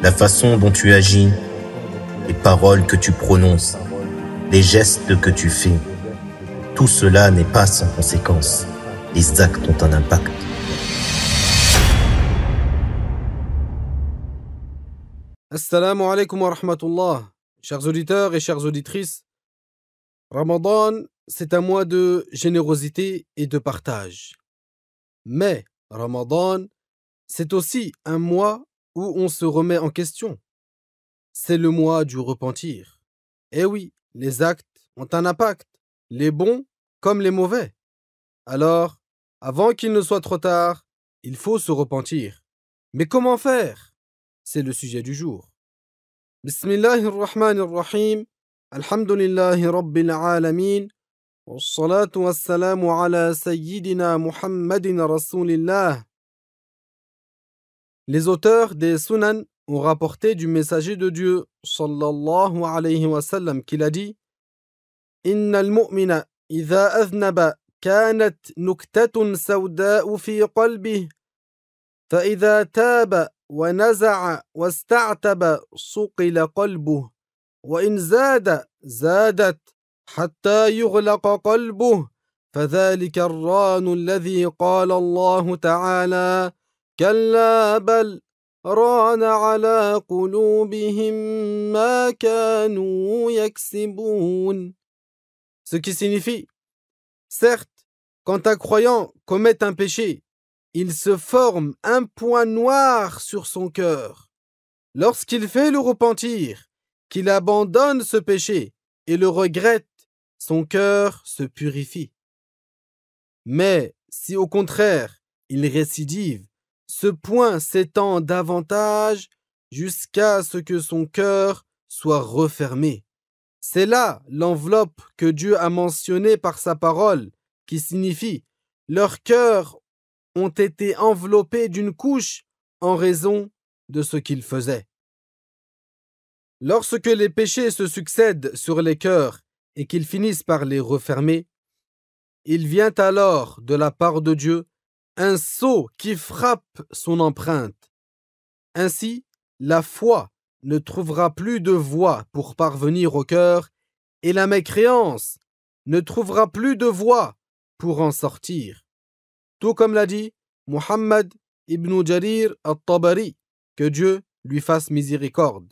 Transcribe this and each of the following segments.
la façon dont tu agis, les paroles que tu prononces, les gestes que tu fais, tout cela n'est pas sans conséquence. Les actes ont un impact. Assalamu alaikum wa rahmatullah. Chers auditeurs et chères auditrices, Ramadan, c'est un mois de générosité et de partage. Mais Ramadan, c'est aussi un mois où on se remet en question. C'est le mois du repentir. Eh oui, les actes ont un impact, les bons comme les mauvais. Alors, avant qu'il ne soit trop tard, il faut se repentir. Mais comment faire? C'est le sujet du jour. Bismillahirrahmanirrahim. Alhamdulillahi Rabbil Alamin. Wassalatu wassalamu ala Sayyidina Muhammadin Rasulillah. Les auteurs des Sunan ont rapporté du messager de Dieu, sallallahu alayhi wa sallam, qu'il a dit: Inna al-mu'mina idha aznaba kanat nuktatun sawda'u fi qalbih, fa idha taba ونزع واستعتب صقل قلبه وإن زادت حتى يغلق قلبه فذلك الران الذي قال الله تعالى كلا بل ران على قلوبهم ما كانوا يكسبون. Ce qui signifie, certes, quand un croyant commet un péché, il se forme un point noir sur son cœur. Lorsqu'il fait le repentir, qu'il abandonne ce péché et le regrette, son cœur se purifie. Mais si au contraire il récidive, ce point s'étend davantage jusqu'à ce que son cœur soit refermé. C'est là l'enveloppe que Dieu a mentionnée par sa parole, qui signifie « leur cœur ont été enveloppés d'une couche en raison de ce qu'ils faisaient. » Lorsque les péchés se succèdent sur les cœurs et qu'ils finissent par les refermer, il vient alors de la part de Dieu un sceau qui frappe son empreinte. Ainsi, la foi ne trouvera plus de voie pour parvenir au cœur et la mécréance ne trouvera plus de voie pour en sortir. Tout comme l'a dit Muhammad ibn Jarir al-Tabari, que Dieu lui fasse miséricorde.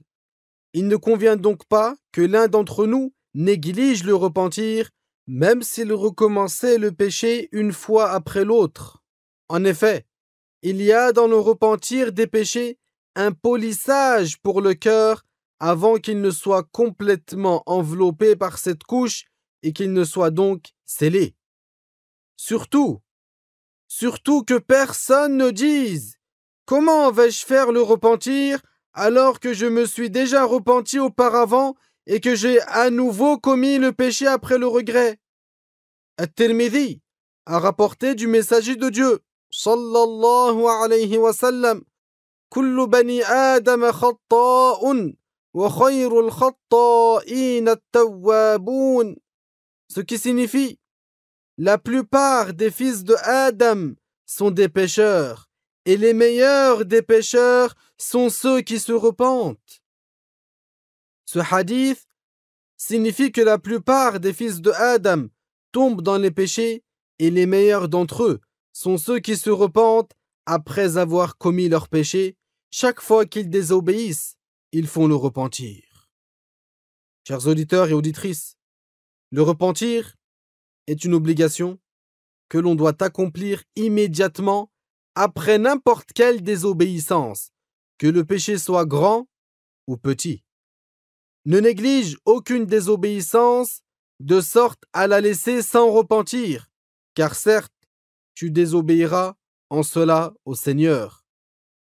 Il ne convient donc pas que l'un d'entre nous néglige le repentir, même s'il recommençait le péché une fois après l'autre. En effet, il y a dans le repentir des péchés un polissage pour le cœur avant qu'il ne soit complètement enveloppé par cette couche et qu'il ne soit donc scellé. Surtout que personne ne dise « Comment vais-je faire le repentir alors que je me suis déjà repenti auparavant et que j'ai à nouveau commis le péché après le regret ?» At-Tirmidhi a rapporté du messager de Dieu, sallallahu alayhi wa sallam, « Kullu bani Adam khatta'un wa khayrul khatta'in at-tawwabun » ce qui signifie la plupart des fils de Adam sont des pécheurs, et les meilleurs des pécheurs sont ceux qui se repentent. Ce hadith signifie que la plupart des fils de Adam tombent dans les péchés, et les meilleurs d'entre eux sont ceux qui se repentent après avoir commis leurs péchés. Chaque fois qu'ils désobéissent, ils font le repentir. Chers auditeurs et auditrices, le repentir est une obligation que l'on doit accomplir immédiatement après n'importe quelle désobéissance, que le péché soit grand ou petit. Ne néglige aucune désobéissance de sorte à la laisser sans repentir, car certes, tu désobéiras en cela au Seigneur.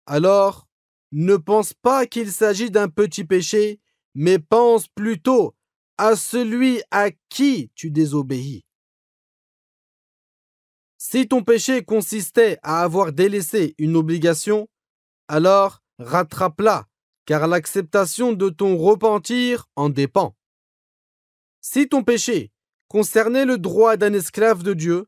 Alors, ne pense pas qu'il s'agit d'un petit péché, mais pense plutôt à celui à qui tu désobéis. Si ton péché consistait à avoir délaissé une obligation, alors rattrape-la, car l'acceptation de ton repentir en dépend. Si ton péché concernait le droit d'un esclave de Dieu,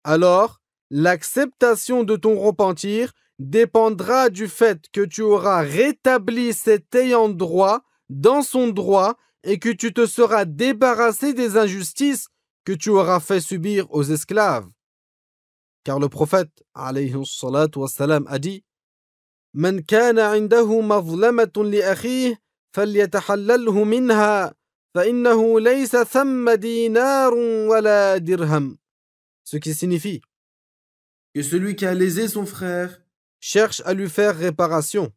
alors l'acceptation de ton repentir dépendra du fait que tu auras rétabli cet ayant droit dans son droit et que tu te seras débarrassé des injustices que tu auras fait subir aux esclaves. Car le prophète alayhi salatu wassalam a dit: Man kana indahu mazlamatun li akhihi falyatahallalhu minha fa innahu laysa thamma dinarun wala dirham. Ce qui signifie que celui qui a lésé son frère cherche à lui faire réparation,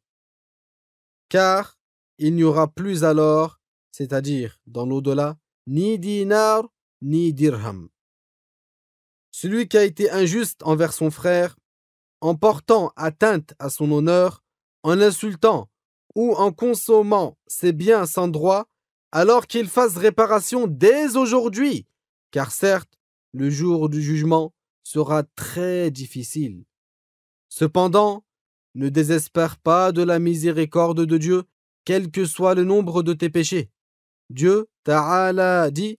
car il n'y aura plus alors, c'est-à-dire dans l'au-delà, ni dinar ni dirham. Celui qui a été injuste envers son frère, en portant atteinte à son honneur, en insultant ou en consommant ses biens sans droit, alors qu'il fasse réparation dès aujourd'hui, car certes, le jour du jugement sera très difficile. Cependant, ne désespère pas de la miséricorde de Dieu, quel que soit le nombre de tes péchés. Dieu, Ta'ala, dit: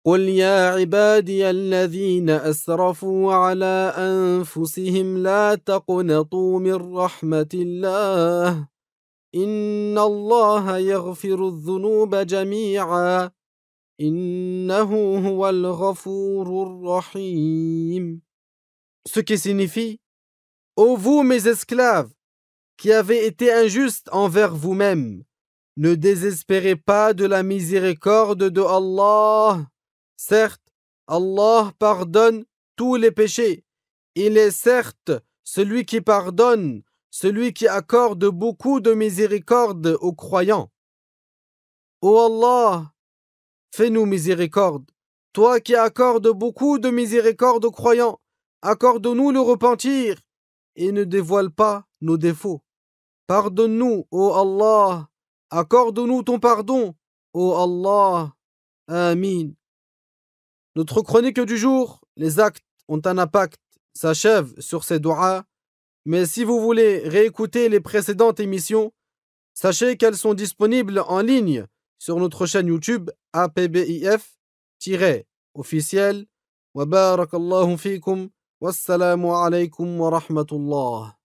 قل يا عبادي الذين أسرفوا على أنفسهم لا تقنطوا من رحمة الله إن الله يغفر الذنوب جميعا إنه هو الغفور الرحيم. Ce qui signifie: ô vous mes esclaves qui avez été injustes envers vous-mêmes, ne désespérez pas de la miséricorde de Allah. Certes, Allah pardonne tous les péchés. Il est certes celui qui pardonne, celui qui accorde beaucoup de miséricorde aux croyants. Ô Allah, fais-nous miséricorde. Toi qui accordes beaucoup de miséricorde aux croyants, accorde-nous le repentir et ne dévoile pas nos défauts. Pardonne-nous, ô Allah. Accorde-nous ton pardon, ô Allah. Amin. Notre chronique du jour, les actes ont un impact, s'achève sur ces doigts. Mais si vous voulez réécouter les précédentes émissions, sachez qu'elles sont disponibles en ligne sur notre chaîne YouTube APBIF-officiel. Wa barakallahu fikum. Wassalamu alaykum wa rahmatullah.